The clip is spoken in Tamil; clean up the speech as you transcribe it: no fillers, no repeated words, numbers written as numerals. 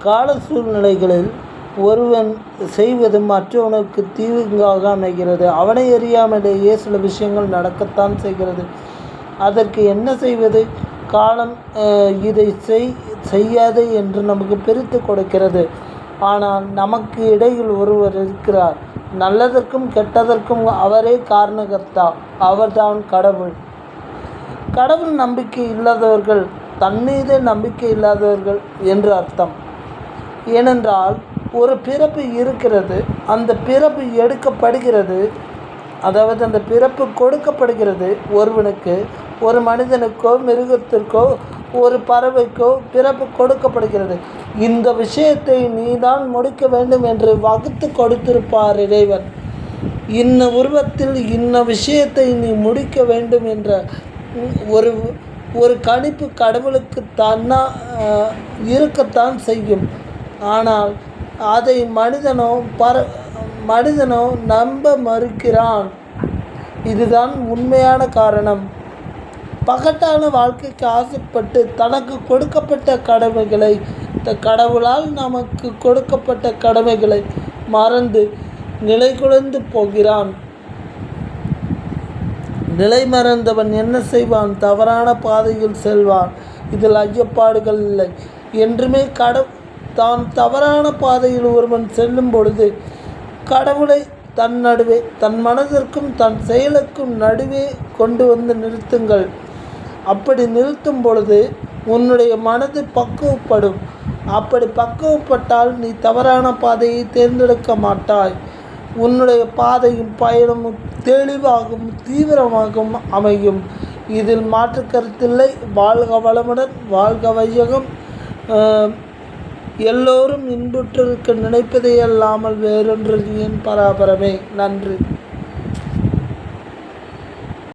கால சூழ்நிலைகளில் ஒருவன் செய்வது மற்றவனுக்கு தீங்காக அமைகிறது. அவனை அறியாமலேயே சில விஷயங்கள் நடக்கத்தான் செய்கிறது. அதற்கு என்ன செய்வது? காலம் இதை செய்யாது என்று நமக்கு பிரித்து கொடுக்கிறது. ஆனால் நமக்கு இடையில் ஒருவர் இருக்கிறார். நல்லதற்கும் கெட்டதற்கும் அவரே காரணகர்த்தா. அவர்தான் கடவுள். கடவுள் நம்பிக்கை இல்லாதவர்கள் தன்மீதே நம்பிக்கை இல்லாதவர்கள் என்று அர்த்தம். ஏனென்றால் ஒரு பிறப்பு இருக்கிறது, அந்த பிறப்பு எடுக்கப்படுகிறது, அதாவது அந்த பிறப்பு கொடுக்கப்படுகிறது. ஒருவனுக்கு, ஒரு மனிதனுக்கோ மிருகத்திற்கோ ஒரு பறவைக்கோ பிறப்பு கொடுக்கப்படுகிறது. இந்த விஷயத்தை நீதான் முடிக்க வேண்டும் என்று வகுத்து கொடுத்திருப்பார் இறைவன். இன்ன உருவத்தில் இன்ன விஷயத்தை நீ முடிக்க வேண்டும் என்ற ஒரு கணிப்பு கடவுளுக்கு இருக்கத்தான் செய்யும். ஆனால் அதை மனிதனோ நம்ப மறுக்கிறான். இதுதான் உண்மையான காரணம். பகட்டான வாழ்க்கைக்கு ஆசைப்பட்டு தனக்கு கொடுக்கப்பட்ட கடமைகளை, கடவுளால் நமக்கு கொடுக்கப்பட்ட கடமைகளை மறந்து நிலை குலைந்து போகிறான். நிலை மறந்தவன் என்ன செய்வான்? தவறான பாதையில் செல்வான். இதில் ஐயப்பாடுகள் இல்லை. என்றுமே தான் தவறான பாதையில் ஒருவன் செல்லும் பொழுது கடவுளை தன் நடுவே, தன் மனதிற்கும் தன் செயலுக்கும் நடுவே கொண்டு வந்து நிறுத்துங்கள். அப்படி நிறுத்தும் பொழுது உன்னுடைய மனது பக்குவப்படும். அப்படி பக்குவப்பட்டால் நீ தவறான பாதையை தேர்ந்தெடுக்க மாட்டாய். உன்னுடைய பாதையும் பயணமும் தெளிவாகவும் தீவிரமாகவும் அமையும். இதில் மாற்று கருத்தில்லை. வாழ்க வளமுடன், வாழ்க வையகம். எல்லோரும் இன்புற்றிருக்க நினைப்பதே அல்லாமல் வேறொன்று என் பராபரமே. நன்றி.